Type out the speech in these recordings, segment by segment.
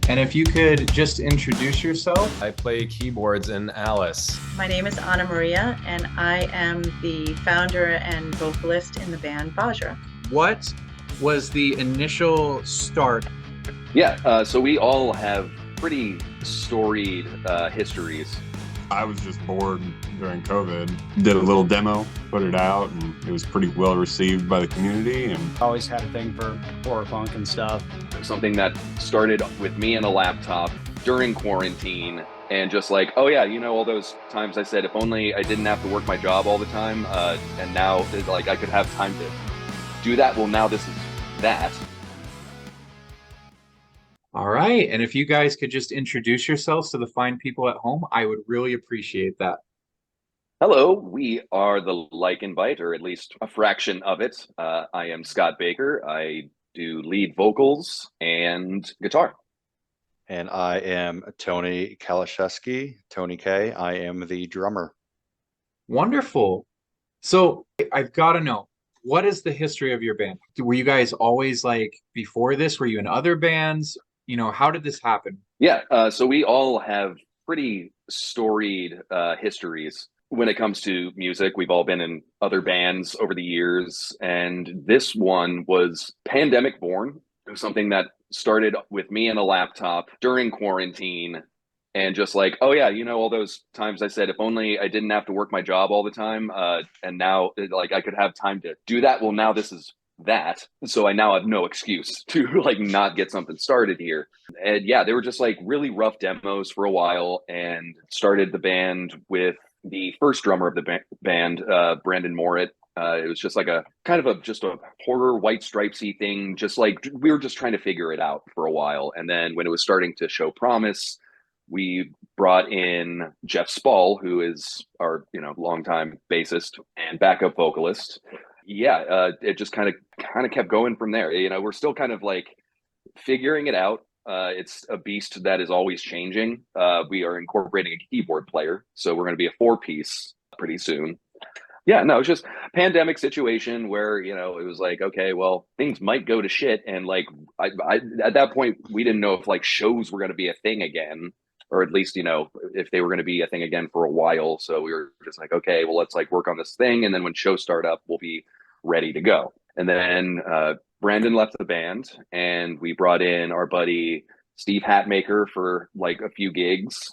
And if you could just introduce yourself. I play keyboards in Alice. My name is Anna Maria, and I am the founder and vocalist in the band Bajra. What was the initial start? So we all have pretty storied histories. I was just bored during COVID. Did a little demo, put it out, and it was pretty well received by the community. And always had a thing for horror punk and stuff. Something that started with me and a laptop during quarantine, and just like, oh yeah, all those times I said, if only I didn't have to work my job all the time, and now like I could have time to do that. Well, now this is that. All right. And if you guys could just introduce yourselves to the fine people at home, I would really appreciate that. Hello, we are the LYCAN BIT, or at least a fraction of it. I am Scott Baker. I do lead vocals and guitar. And I am Tony Kalashevsky, Tony K. I am the drummer. Wonderful. So I've got to know, what is the history of your band? Were you guys always like before this? Were you in other bands? How did this happen? So we all have pretty storied histories when it comes to music. We've all been in other bands over the years, and this one was pandemic born. It was something that started with me and a laptop during quarantine, and just like, oh yeah, all those times I said, if only I didn't have to work my job all the time, and now like I could have time to do that. Well, now this is that, so I now have no excuse to like not get something started here. And yeah, they were just like really rough demos for a while, and started the band with the first drummer of the band, Brandon Morit. It was just like a kind of just a horror white stripesy thing. Just like we were just trying to figure it out for a while. And then when it was starting to show promise, we brought in Jeff Spall, who is our, longtime bassist and backup vocalist. It just kind of kept going from there. We're still kind of like figuring it out. It's a beast that is always changing. We are incorporating a keyboard player, so we're going to be a 4-piece pretty soon. It's just pandemic situation where, it was like, okay, well, things might go to shit. And like, I at that point, we didn't know if like shows were going to be a thing again, or at least, if they were going to be a thing again for a while. So we were just like, okay, well, let's like work on this thing. And then when shows start up, we'll be ready to go. And then Brandon left the band, and we brought in our buddy Steve Hatmaker for like a few gigs.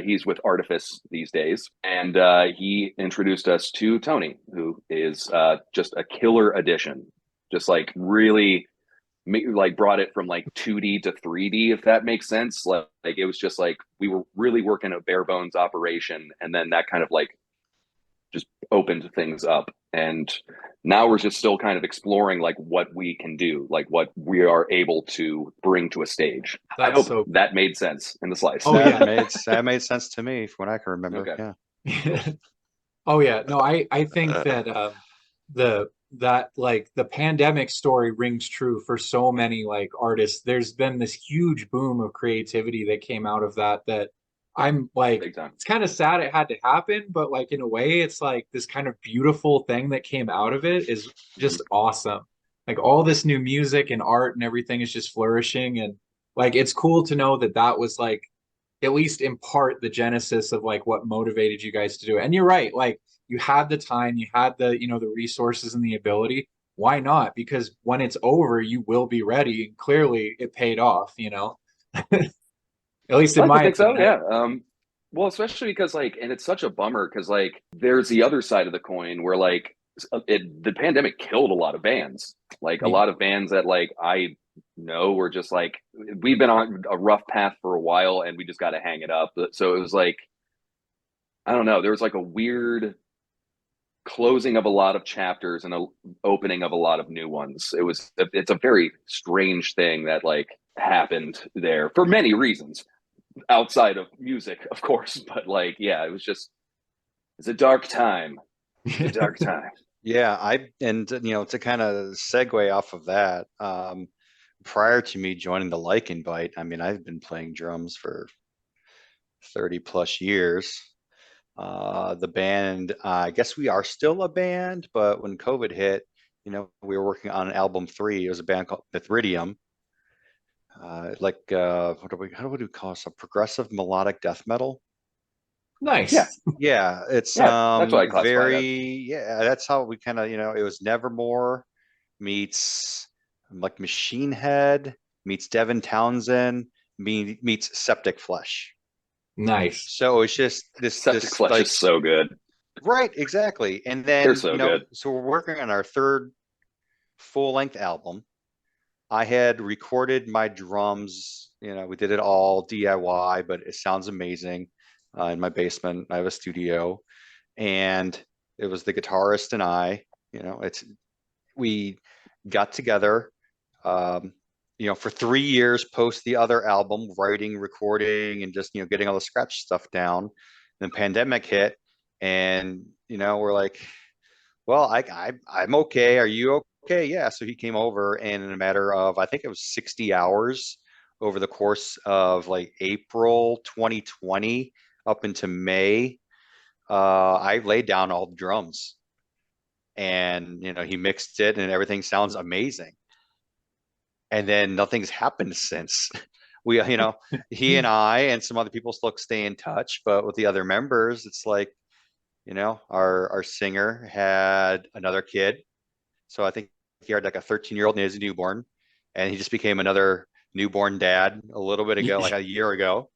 He's with Artifice these days, and he introduced us to Tony, who is just a killer addition. Just like really brought it from like 2D to 3D, if that makes sense. Like it was just like we were really working a bare bones operation, and then that kind of like just opened things up. And now we're just still kind of exploring like what we can do, like what we are able to bring to a stage. I hope that made sense in the slice. Oh yeah, that made sense to me from what I can remember. Okay. Yeah. Oh yeah. No, I think that the pandemic story rings true for so many like artists. There's been this huge boom of creativity that came out of that I'm like, it's kind of sad it had to happen, but like in a way, it's like this kind of beautiful thing that came out of it is just awesome. Like all this new music and art and everything is just flourishing. And like, it's cool to know that that was like, at least in part, the genesis of like what motivated you guys to do it. And you're right. Like you had the time, you had the, the resources and the ability. Why not? Because when it's over, you will be ready. And clearly it paid off, At least in my opinion. So, yeah. Well, especially because like, and it's such a bummer because like there's the other side of the coin where like the pandemic killed a lot of bands. Like a lot of bands that like I know were just like, we've been on a rough path for a while and we just got to hang it up. So it was like, I don't know, there was like a weird closing of a lot of chapters and an opening of a lot of new ones. It's a very strange thing that like happened there for many reasons outside of music, of course, but like it's a dark time. It's a dark time. To kind of segue off of that, prior to me joining the LYCAN BIT, I mean, I've been playing drums for 30 plus years. The band, I guess we are still a band, but when COVID hit, we were working on album 3. It was a band called Mithridium. how do we call it? A progressive melodic death metal. Nice. Yeah. Yeah, it's That's what I classify it as. yeah, that's how we kind of, it was Nevermore meets like Machine Head meets Devin Townsend meets Septic Flesh. Nice. So it's just Septic this Flesh like, is so good. right, exactly. And They're then, so good. so we're working on our third full-length album. I had recorded my drums, we did it all DIY, but it sounds amazing in my basement. I have a studio, and it was the guitarist and I, we got together, for 3 years post the other album, writing, recording, and just, getting all the scratch stuff down. Then pandemic hit, and, we're like, well, I'm okay. Are you okay? Yeah. So he came over, and in a matter of, I think it was 60 hours over the course of like April 2020 up into May, I laid down all the drums, and, he mixed it, and everything sounds amazing. And then nothing's happened since. We, he and I and some other people still stay in touch, but with the other members, it's like, our singer had another kid. So I think he had like a 13-year-old and he has a newborn, and he just became another newborn dad a little bit ago, like a year ago.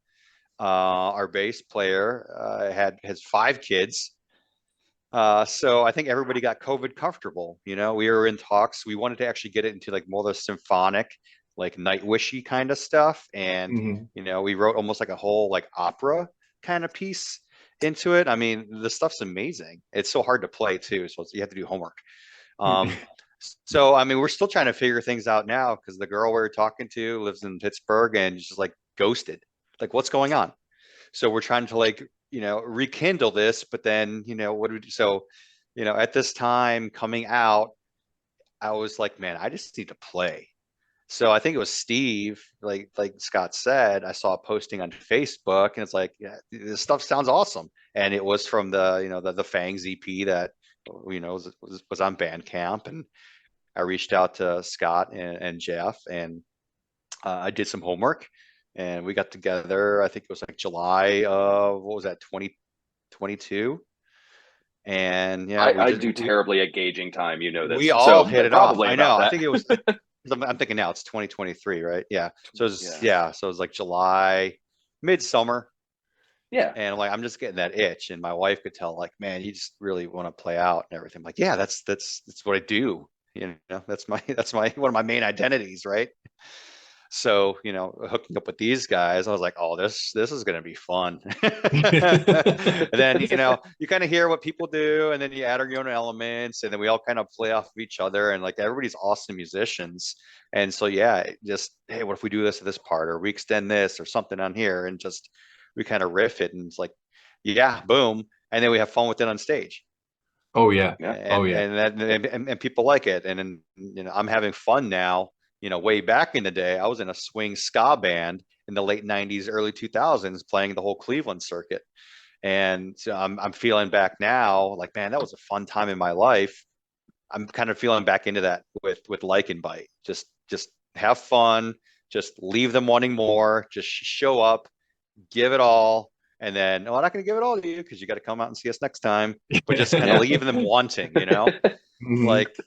Our bass player has 5 kids. So I think everybody got COVID comfortable. We were in talks. We wanted to actually get it into like more of the symphonic, like Nightwishy kind of stuff. And, we wrote almost like a whole like opera kind of piece into it. I mean, the stuff's amazing. It's so hard to play too. So you have to do homework. So, I mean, we're still trying to figure things out now, because the girl we were talking to lives in Pittsburgh and just like ghosted. Like, what's going on? So we're trying to like, rekindle this, but then, what do we do? So, at this time coming out, I was like, man, I just need to play. So I think it was Steve, like Scott said, I saw a posting on Facebook, and it's like, yeah, this stuff sounds awesome. And it was from the Fangs EP that, was on Bandcamp. And I reached out to Scott and Jeff, and I did some homework, and we got together. I think it was like July of, what was that, 2022. And yeah, I do terribly at gauging time. You know this. We all so hit it off. probably I know. about I think it was. I'm thinking now it's 2023, right? Yeah. So it's, Yeah. So it was like July, midsummer. Yeah. And like, I'm just getting that itch, and my wife could tell, like, man, you just really want to play out and everything. I'm like, yeah, that's what I do. That's my one of my main identities, right? So, hooking up with these guys, I was like, oh, this is going to be fun. And then, you kind of hear what people do, and then you add your own elements, and then we all kind of play off of each other, and like, everybody's awesome musicians. And so, yeah, just, hey, what if we do this at this part, or we extend this or something on here, and just, we kind of riff it, and it's like, yeah, boom. And then we have fun with it on stage. Oh yeah. And people like it. And then, I'm having fun now. Way back in the day, I was in a swing ska band in the late 90s, early 2000s, playing the whole Cleveland circuit. And so I'm feeling back now, like, man, that was a fun time in my life. I'm kind of feeling back into that with LYCAN BIT. Just have fun, just leave them wanting more, just show up, give it all. And then, I'm not going to give it all to you, because you got to come out and see us next time, but just kind of leave them wanting, like,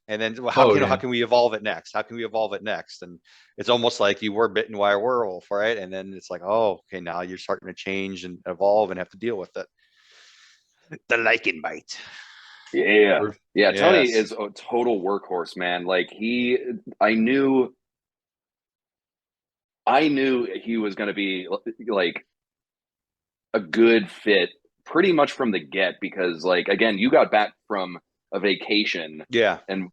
and then how can we evolve it next? How can we evolve it next? And it's almost like you were bitten by a werewolf, right? And then it's like, oh, okay, now you're starting to change and evolve and have to deal with it. The LYCAN BIT. Yeah. Yes. Tony is a total workhorse, man. Like I knew he was going to be like a good fit pretty much from the get, because like, again, you got back from a vacation, and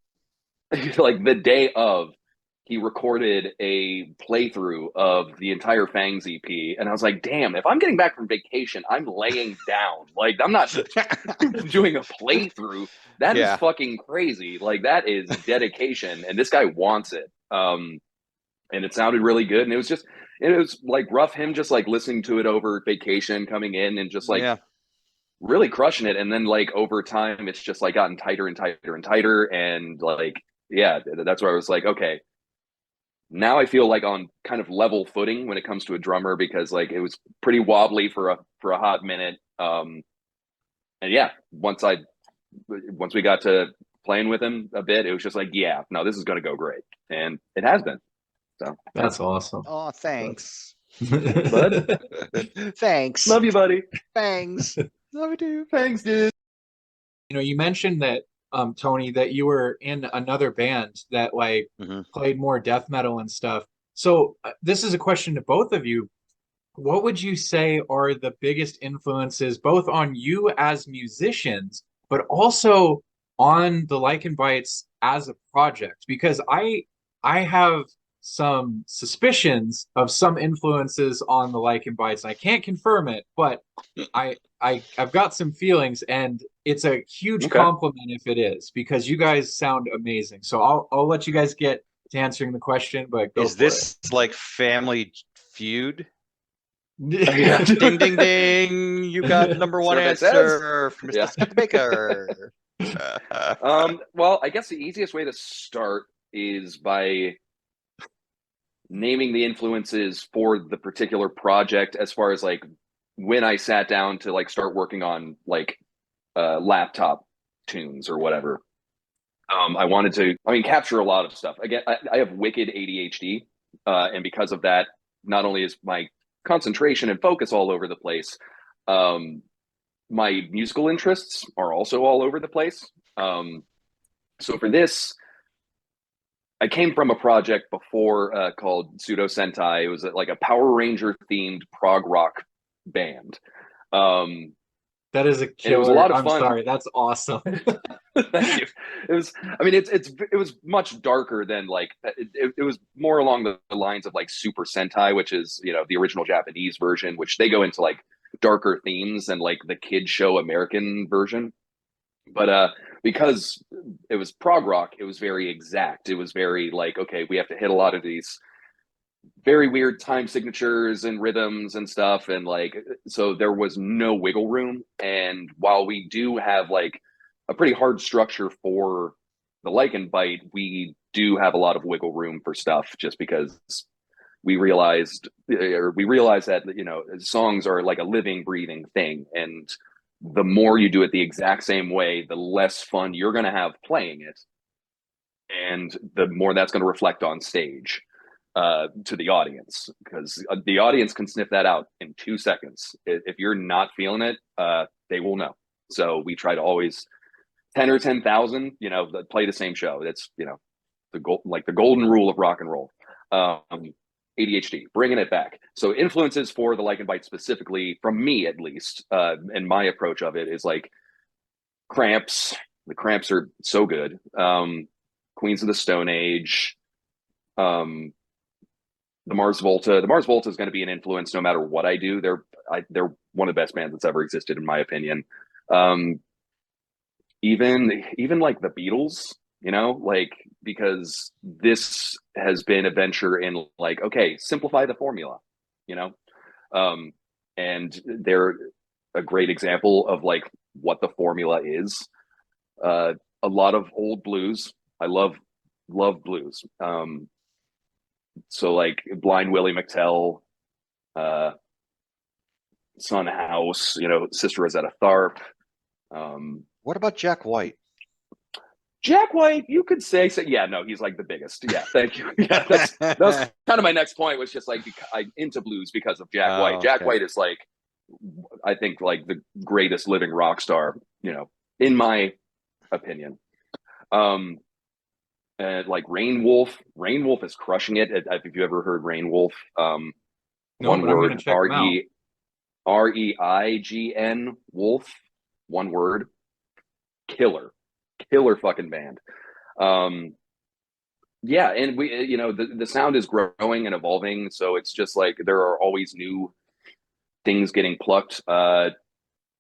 like the day of, he recorded a playthrough of the entire Fangs EP, and I was like, damn, if I'm getting back from vacation, I'm laying down. Like, I'm not doing a playthrough. That is fucking crazy. Like, that is dedication, and this guy wants it. And it sounded really good, and it was like rough, him just like listening to it over vacation, coming in and just like really crushing it. And then like over time, it's just like gotten tighter and tighter and tighter. And like, yeah, that's where I was like, okay, now I feel like on kind of level footing when it comes to a drummer, because like it was pretty wobbly for a hot minute. And yeah, once we got to playing with him a bit, it was just like, yeah, no, this is going to go great, and it has been. So That's awesome. Oh, thanks. Bud, Thanks. love you, buddy. Thanks. Love you too. Thanks, dude. You know, you mentioned that, Tony, that you were in another band that like Mhm. played more death metal and stuff. So this is a question to both of you. What would you say are the biggest influences, both on you as musicians, but also on the Lycan Bites as a project? Because I have some suspicions of some influences on the Lycan Bites. I can't confirm it, but I've got some feelings, and it's a huge Okay. compliment if it is, because you guys sound amazing. So I'll let you guys get to answering the question, but go Is for this like Family Feud? it. Ding, ding, ding! You got number one Survey answer from Mr. Yeah. Studebaker. Well, I guess the easiest way to start is by naming the influences for the particular project, as far as like when I sat down to like start working on like laptop tunes or whatever. I wanted to, capture a lot of stuff. Again, I have wicked ADHD, and because of that, not only is my concentration and focus all over the place, my musical interests are also all over the place. So for this, I came from a project before called Pseudo Sentai. It was like a Power Ranger themed prog rock band. That is a killer. It was a lot of I'm fun. sorry, that's awesome. Thank you. It was, it was much darker than like, it was more along the lines of like Super Sentai, which is, you know, the original Japanese version, which they go into like darker themes than like the kid show American version. But because it was prog rock, it was very exact. It was very like, okay, we have to hit a lot of these very weird time signatures and rhythms and stuff, and like, so there was no wiggle room. And while we do have like a pretty hard structure for the Lycan Bite, we do have a lot of wiggle room for stuff, just because we realized that, you know, songs are like a living, breathing thing, and the more you do it the exact same way, the less fun you're going to have playing it, and the more that's going to reflect on stage to the audience, because the audience can sniff that out in 2 seconds. If you're not feeling it, they will know. So we try to always 10 or 10,000, you know, play the same show. That's, you know, the golden rule of rock and roll. ADHD, bringing it back. So influences for the Lycan Bite specifically, from me at least, and my approach of it is like Cramps. The Cramps are so good. Queens of the Stone Age. The Mars Volta. The Mars Volta is going to be an influence no matter what I do. They're one of the best bands that's ever existed, in my opinion. Even like the Beatles, you know, like, because this has been a venture in like, okay, simplify the formula, you know. And they're a great example of like what the formula is. A lot of old blues. I love blues. So like Blind Willie McTell, Son House, you know, Sister Rosetta Tharpe. What about Jack White? Jack White, you could say so. Yeah, no, he's like the biggest. Yeah, thank you. Yeah, that was kind of my next point, was just like, I'm into blues because of Jack White. Jack White is like, I think like the greatest living rock star, you know, in my opinion. And like Rain Wolf is crushing it. If you ever heard Rain Wolf, No, one but I'm word, gonna check them out. REIGN Wolf, one word, killer fucking band. Yeah, and we, you know, the sound is growing and evolving, so it's just like there are always new things getting plucked.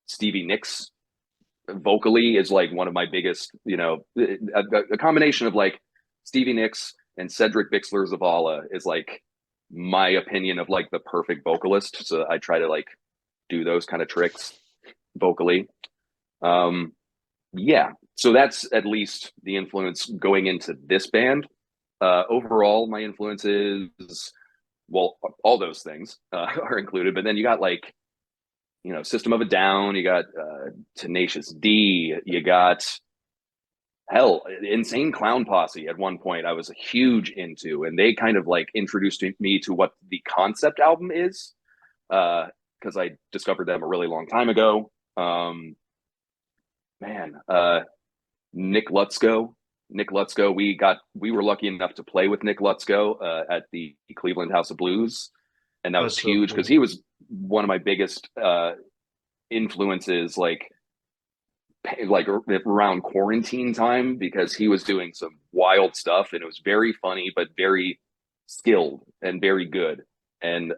Stevie Nicks vocally is like one of my biggest, you know, a combination of like Stevie Nicks and Cedric Bixler Zavala is like my opinion of like the perfect vocalist. So I try to like do those kind of tricks vocally. Yeah, so that's at least the influence going into this band. Overall, my influences, well, all those things are included, but then you got like, you know, System of a Down, you got Tenacious D, you got hell, Insane Clown Posse at one point I was huge into, and they kind of like introduced me to what the concept album is, because I discovered them a really long time ago. Man, Nick Lutzko. We were lucky enough to play with Nick Lutzko at the Cleveland House of Blues, and that was That's so huge cool. because he was one of my biggest influences, like around quarantine time, because he was doing some wild stuff and it was very funny but very skilled and very good. And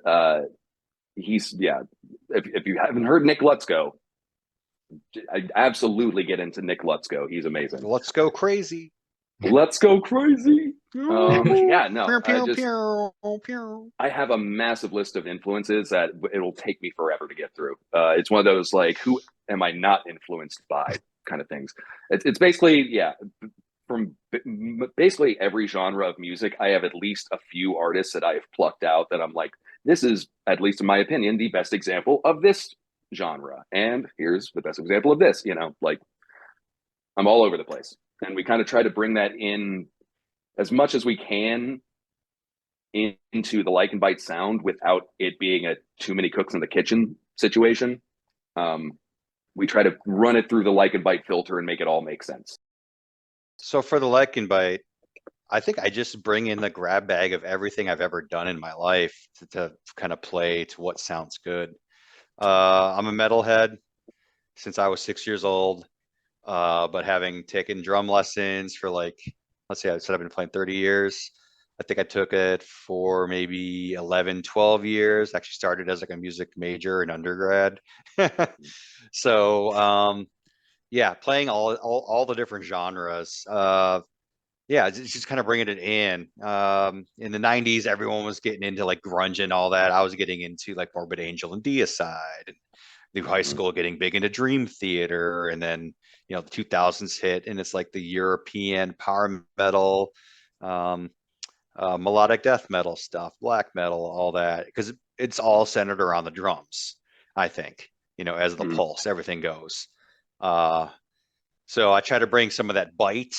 he's if you haven't heard Nick Lutzko, I absolutely get into Nick Lutzko. He's amazing. Let's go crazy. Let's go crazy. Yeah, no, I have a massive list of influences that it'll take me forever to get through. It's one of those like, who am I not influenced by kind of things. It's basically, yeah, from basically every genre of music, I have at least a few artists that I have plucked out that I'm like, this is, at least in my opinion, the best example of this genre. And here's the best example of this, you know, like I'm all over the place. And we kind of try to bring that in as much as we can into the Like and Bite sound without it being a too many cooks in the kitchen situation. We try to run it through the Like and Bite filter and make it all make sense. So for the Like and Bite, I think I just bring in the grab bag of everything I've ever done in my life to kind of play to what sounds good. I'm a metalhead since I was 6 years old, but having taken drum lessons for like, let's see, I said I've been playing 30 years. I think I took it for maybe 11, 12 years. Actually started as like a music major in undergrad. So yeah, playing all the different genres. Yeah, it's just kind of bringing it in. In the 90s, everyone was getting into like grunge and all that. I was getting into like Morbid Angel and Deicide, and through high school getting big into Dream Theater, and then you know the 2000s hit, and it's like the European power metal, melodic death metal stuff, black metal, all that, because it's all centered around the drums. I think, you know, as the pulse, everything goes. So I try to bring some of that bite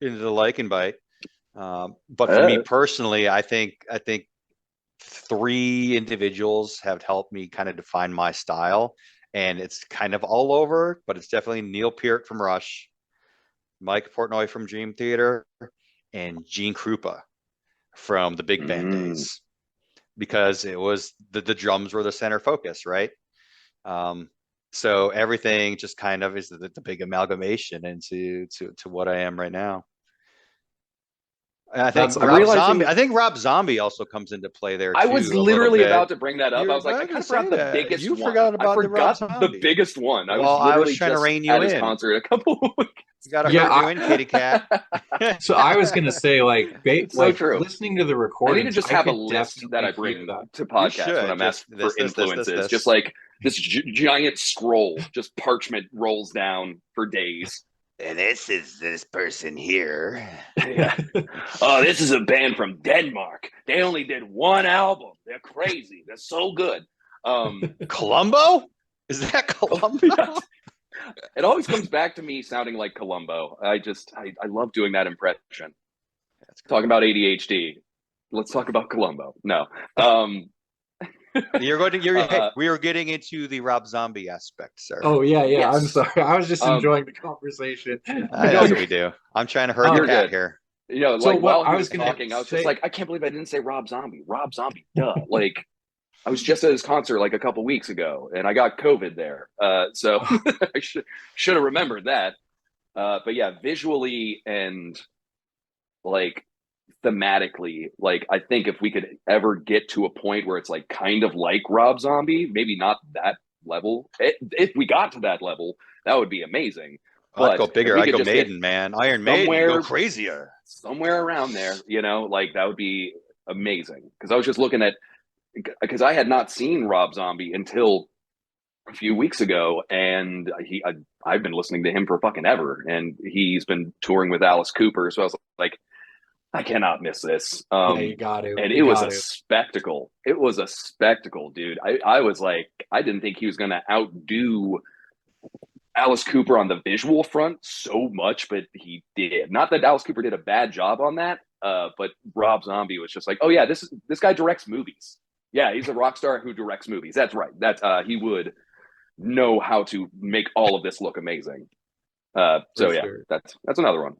into the Like and Bite. But for me personally, I think three individuals have helped me kind of define my style, and it's kind of all over, but it's definitely Neil Peart from Rush, Mike Portnoy from Dream Theater, and Gene Krupa from the big band days, because it was the drums were the center focus, right? So everything just kind of is the big amalgamation into what I am right now. And I think Rob Zombie also comes into play there too. I was literally about to bring that up. I was like, I kind of forgot the biggest one. You forgot about the Rob Zombie. The biggest one. I was trying to rein you at his in. concert a couple of weeks. You got to hurt you in, kitty cat. So I was gonna say, like, so true. Listening to the recording, I need to just have a list that I bring to podcasts when I'm asked for influences. Just like this giant scroll, just parchment rolls down for days. And this is this person here. Yeah. Oh, this is a band from Denmark. They only did one album. They're crazy. They're so good. Columbo? Is that Columbo? It always comes back to me sounding like Columbo. I love doing that impression. Talking about ADHD. Let's talk about Columbo. No. We are getting into the Rob Zombie aspect, sir. Oh yeah. Yes. I'm sorry. I was just enjoying the conversation. That's what we do. I'm trying to hurt your cat here. You know, So like what while I he was was gonna talking, I was say- just like, I can't believe I didn't say Rob Zombie. Rob Zombie, duh. Like, I was just at his concert like a couple weeks ago, and I got COVID there. So I should have remembered that. But yeah, visually and like thematically, like I think if we could ever get to a point where it's like kind of like Rob Zombie, maybe not that level. If we got to that level, that would be amazing. I'd go bigger. I'd go Maiden, man. Iron Maiden, go crazier. Somewhere around there, you know, like that would be amazing. Because I was just looking at, because I had not seen Rob Zombie until a few weeks ago, and I've been listening to him for fucking ever, and he's been touring with Alice Cooper. So I was like, I cannot miss this. Yeah, you got to. And You it was got a to. spectacle. It was a spectacle, dude. I was like, I didn't think he was going to outdo Alice Cooper on the visual front so much, but he did. Not that Alice Cooper did a bad job on that, but Rob Zombie was just like, oh yeah, this guy directs movies. Yeah, he's a rock star who directs movies. That's right. That's he would know how to make all of this look amazing. So yeah, sure. that's another one.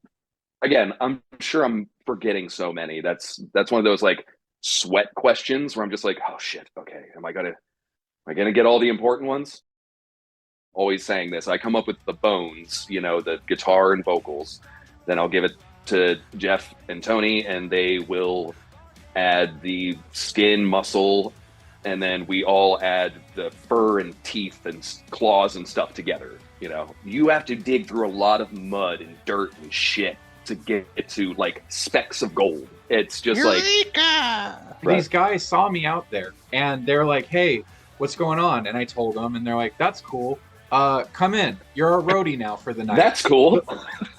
Again, I'm sure I'm forgetting so many. That's one of those like sweat questions where I'm just like, oh shit, okay, am I gonna get all the important ones? Always saying this. I come up with the bones, the guitar and vocals. Then I'll give it to Jeff and Tony, and they will add the skin, muscle, and then we all add the fur and teeth and claws and stuff together. You have to dig through a lot of mud and dirt and shit to get to like specks of gold. It's just These guys saw me out there and they're like, hey, what's going on? And I told them, and they're like, that's cool. Come in. You're a roadie now for the night. That's cool.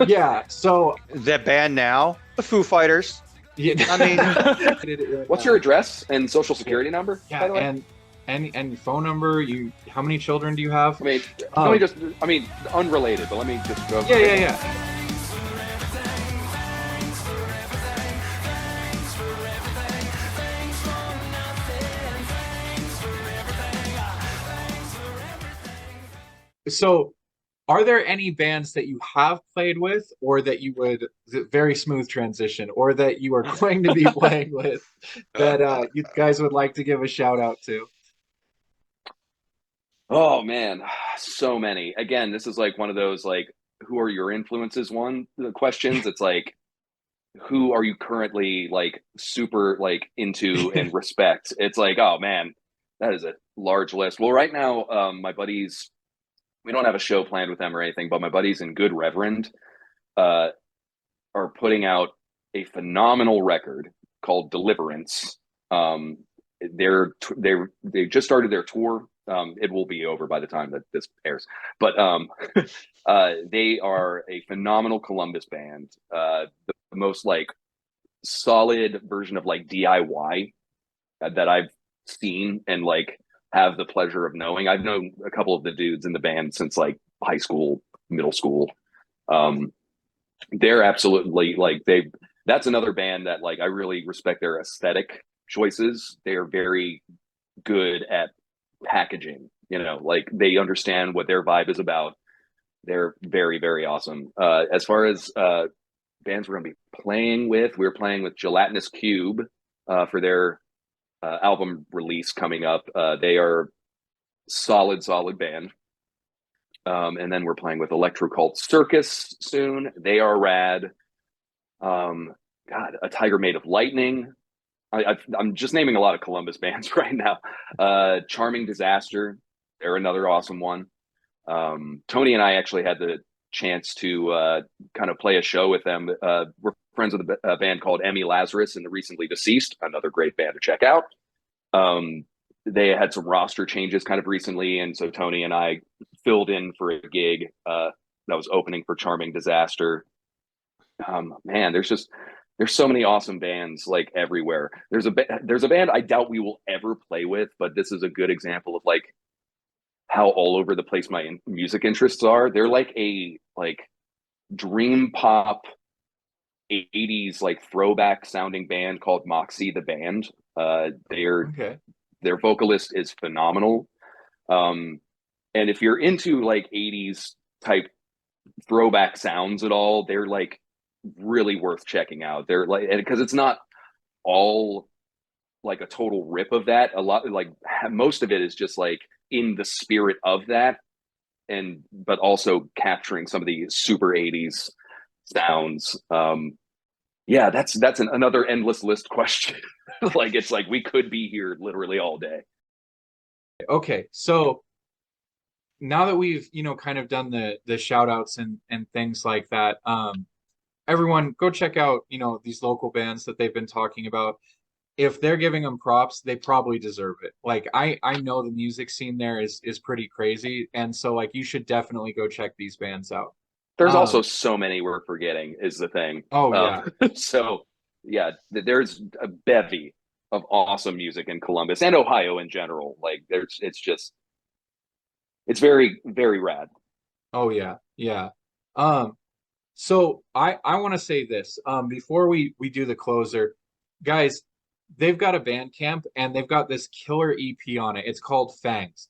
Yeah. So That band now, the Foo Fighters. yeah, I mean, What's your address and social security number? By yeah, the way? and phone number. How many children do you have? I mean, let me unrelated, but let me just go. Yeah. So, are there any bands that you have played with, or that you would very smooth transition, or that you are going to be playing with that you guys would like to give a shout out to? Oh man, so many. Again, this is like one of those like, who are your influences? The questions. It's like, who are you currently like super like into and respect? It's like, oh man, that is a large list. Well, right now, my buddies, we don't have a show planned with them or anything, but my buddies in Good Reverend are putting out a phenomenal record called Deliverance. They just started their tour. It will be over by the time that this airs, but they are a phenomenal Columbus band. The most like solid version of like DIY that I've seen and like have the pleasure of knowing. I've known a couple of the dudes in the band since like high school, middle school. They're absolutely like that's another band that like I really respect their aesthetic choices. They are very good at packaging, like they understand what their vibe is about. They're very, very awesome. As far as bands we're going to be playing with, we're playing with Gelatinous Cube for their album release coming up. They are solid band. And then we're playing with Electrocult Circus soon. They are rad. A Tiger Made of Lightning. I'm just naming a lot of Columbus bands right now. Charming Disaster. They're another awesome one. Tony and I actually had the chance to kind of play a show with them. We're friends with a band called Emmy Lazarus and the Recently Deceased, another great band to check out. They had some roster changes kind of recently, and so Tony and I filled in for a gig that was opening for Charming Disaster. Man, there's so many awesome bands like everywhere. There's a band I doubt we will ever play with, but this is a good example of like how all over the place my music interests are. They're like a dream pop 80s like throwback sounding band called Moxie the Band. Their vocalist is phenomenal. And if you're into like 80s type throwback sounds at all, they're like really worth checking out. They're like, because it's not all like a total rip of that. A lot, like most of it is just like in the spirit of that, but also capturing some of the super 80s sounds. Yeah, that's another endless list question. Like it's like we could be here literally all day. Okay, so now that we've kind of done the shout outs and things like that, everyone go check out these local bands that they've been talking about. If they're giving them props, they probably deserve it. Like I know the music scene there is pretty crazy, and so like you should definitely go check these bands out. There's also so many we're forgetting is the thing. Oh yeah. So yeah, there's a bevy of awesome music in Columbus and Ohio in general. Like it's very, very rad. Oh yeah, yeah. Um, so I want to say this before we do the closer, guys. They've got a Bandcamp and they've got this killer EP on it. It's called Fangs.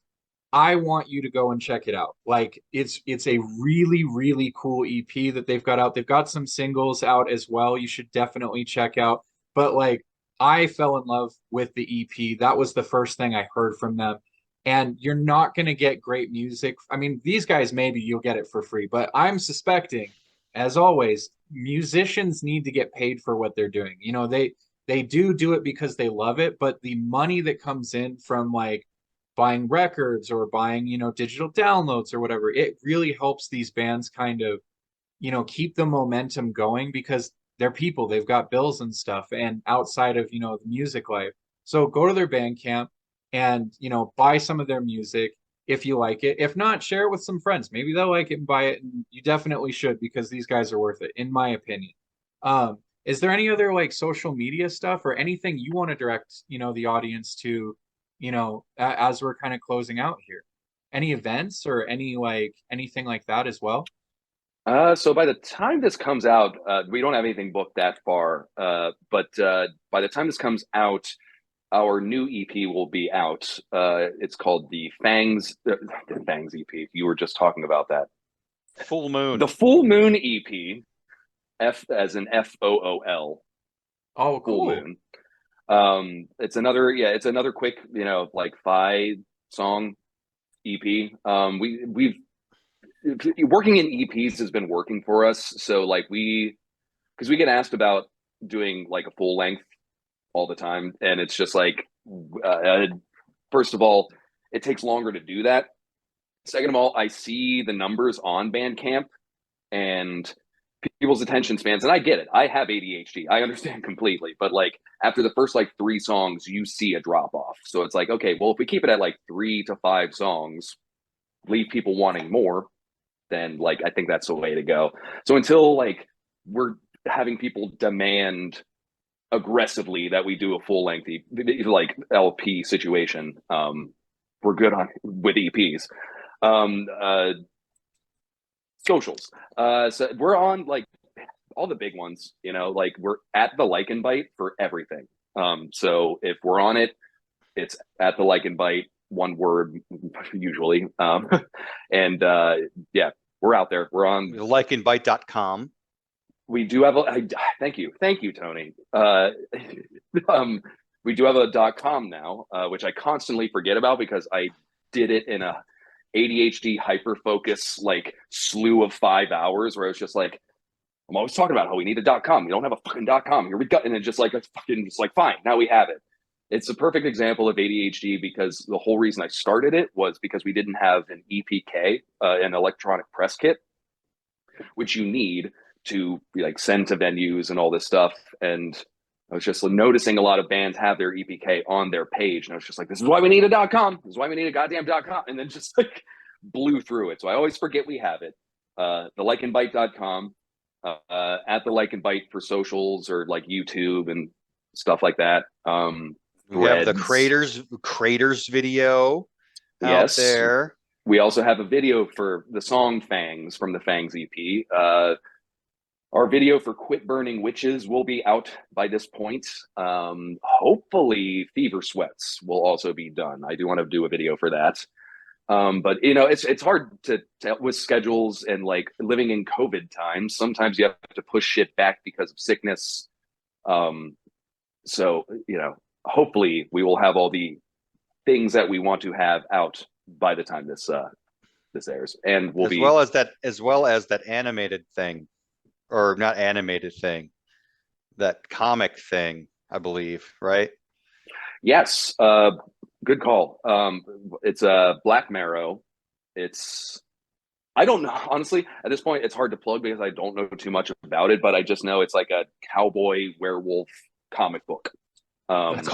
I want you to go and check it out. Like it's a really really cool EP that they've got out. They've got some singles out as well. You should definitely check out. But like I fell in love with the EP. That was the first thing I heard from them. And you're not going to get great music. I mean, these guys maybe you'll get it for free, but I'm suspecting, as always, musicians need to get paid for what they're doing. You know, they do it because they love it, but the money that comes in from like buying records or buying, you know, digital downloads or whatever, it really helps these bands kind of, you know, keep the momentum going because they're people, they've got bills and stuff and outside of, you know, the music life. So go to their Bandcamp and, you know, buy some of their music if you like it. If not, share it with some friends. Maybe they'll like it and buy it. And you definitely should because these guys are worth it, in my opinion. Is there any other like social media stuff or anything you want to direct, you know, the audience to, you know, as we're kind of closing out here? Any events or any like anything like that as well? So by the time this comes out, we don't have anything booked that far. But by the time this comes out, our new EP will be out. It's called the Fangs EP. You were just talking about that. Full Moon. The Full Moon EP, F as in FOOL. Oh, Full cool. Moon. It's another quick, you know, like 5-song EP. We've working in EPs has been working for us. So like because we get asked about doing like a full length all the time, and it's just like, first of all, it takes longer to do that. Second of all, I see the numbers on Bandcamp and people's attention spans, and I get it. I have ADHD. I understand completely, but like after the first like 3 songs, you see a drop off. So it's like, okay, well, if we keep it at like 3 to 5 songs, leave people wanting more, then like I think that's the way to go. So until like we're having people demand aggressively that we do a full length like LP situation, we're good on with EPs. Socials. So we're on like all the big ones, you know, like we're at the LYCAN BIT for everything. So if we're on it, it's at the LYCAN BIT, one word usually. And yeah, we're out there. We're on LYCANBIT.com. We do have thank you, Tony. We do have a .com now, which I constantly forget about because I did it in a ADHD hyper focus like slew of 5 hours where I was just like, I'm always talking about how we need a .com. We don't have a fucking .com. Here we go, and it's just like it's like fine, now we have it. It's a perfect example of ADHD because the whole reason I started it was because we didn't have an EPK, an electronic press kit, which you need to like send to venues and all this stuff. And I was just noticing a lot of bands have their EPK on their page. And I was just like, this is why we need a .com. This is why we need a goddamn .com. And then just like blew through it. So I always forget we have it. The LYCANBIT.com, at the LYCAN BIT for socials or like YouTube and stuff like that. We have the Craters video out there. We also have a video for the song Fangs from the Fangs EP. Our video for Quit Burning Witches will be out by this point. Hopefully Fever Sweats will also be done. I do want to do a video for that. But you know, it's hard to with schedules and like living in COVID times. Sometimes you have to push shit back because of sickness. So, you know, hopefully we will have all the things that we want to have out by the time this airs, and we'll as well as that animated thing, or not animated thing, that comic thing, I believe, right? Yes, good call. It's a Black Marrow. I don't know, honestly, at this point it's hard to plug because I don't know too much about it, but I just know it's like a cowboy werewolf comic book. That's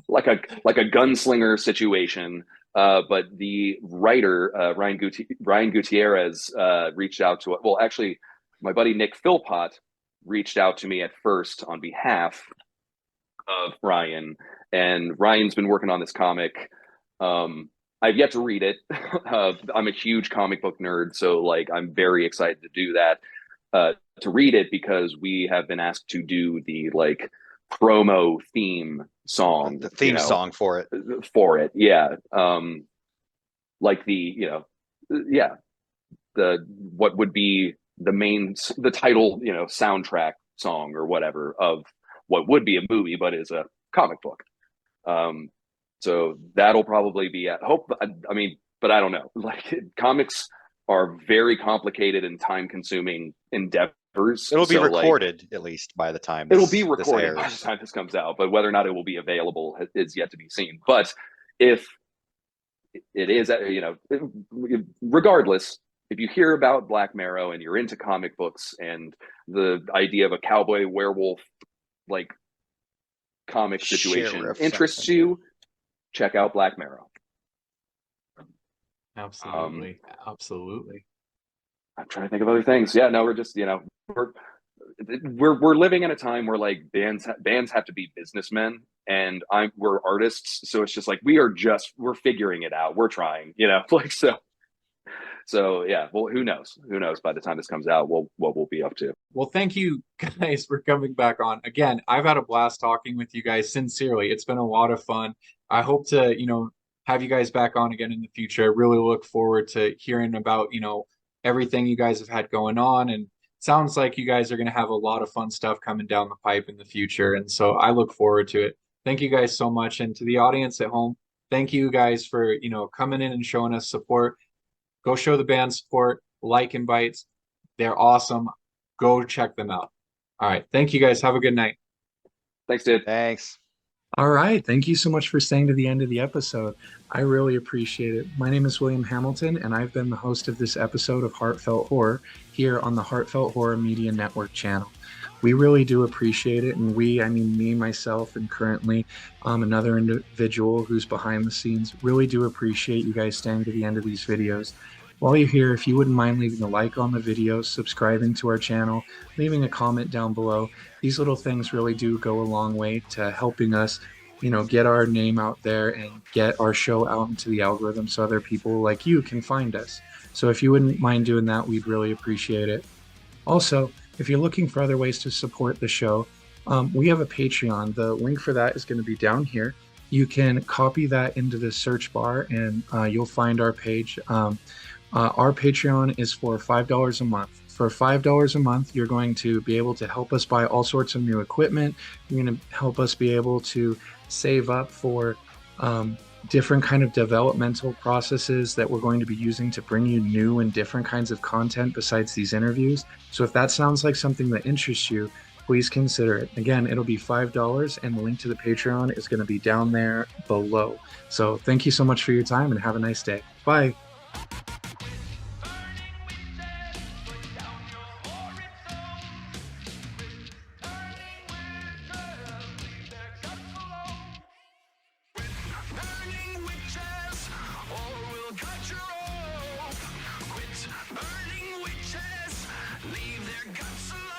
like a gunslinger situation. But the writer, Ryan Gutierrez, reached out to, well, actually, my buddy Nick Philpott reached out to me at first on behalf of Ryan, and Ryan's been working on this comic. I've yet to read it. I'm a huge comic book nerd, so like I'm very excited to do that, to read it, because we have been asked to do the like promo theme song, The theme song for it. Yeah. Like the what would be the title, soundtrack song or whatever of what would be a movie but is a comic book. So that'll probably be but I don't know. Like, comics are very complicated and time-consuming endeavors. It'll be So, recorded at least by the time it'll be recorded this by airs. the time this comes out, but whether or not it will be available is yet to be seen. But if it is, regardless, if you hear about Black Marrow and you're into comic books and the idea of a cowboy werewolf like comic situation Sheriff interests something. you, check out Black Marrow. Absolutely. Absolutely. I'm trying to think of other things. Yeah, no, we're just, we're living in a time where like bands have to be businessmen, and we're artists, so it's just like we're figuring it out. We're trying, like so yeah. Well, who knows by the time this comes out what we'll be up to. Well, thank you guys for coming back on. Again, I've had a blast talking with you guys, sincerely. It's been a lot of fun. I hope to, have you guys back on again in the future. I really look forward to hearing about, everything you guys have had going on, and sounds like you guys are going to have a lot of fun stuff coming down the pipe in the future. And so I look forward to it. Thank you guys so much. And to the audience at home, thank you guys for, coming in and showing us support. Go show the band support, LYCAN BIT. They're awesome. Go check them out. All right. Thank you guys. Have a good night. Thanks, dude. Thanks. All right. Thank you so much for staying to the end of the episode. I really appreciate it. My name is William Hamilton, and I've been the host of this episode of Heartfelt Horror here on the Heartfelt Horror Media Network channel. We really do appreciate it. And I mean me, myself, and currently another individual who's behind the scenes, really do appreciate you guys staying to the end of these videos. While you're here, if you wouldn't mind leaving a like on the video, subscribing to our channel, leaving a comment down below. These little things really do go a long way to helping us, get our name out there and get our show out into the algorithm so other people like you can find us. So if you wouldn't mind doing that, we'd really appreciate it. Also, if you're looking for other ways to support the show, we have a Patreon. The link for that is going to be down here. You can copy that into the search bar and you'll find our page. Our Patreon is for $5 a month. For $5 a month, you're going to be able to help us buy all sorts of new equipment. You're going to help us be able to save up for different kind of developmental processes that we're going to be using to bring you new and different kinds of content besides these interviews. So if that sounds like something that interests you, please consider it. Again, it'll be $5, and the link to the Patreon is going to be down there below. So thank you so much for your time, and have a nice day. Bye. Burning witches, leave their guts alone.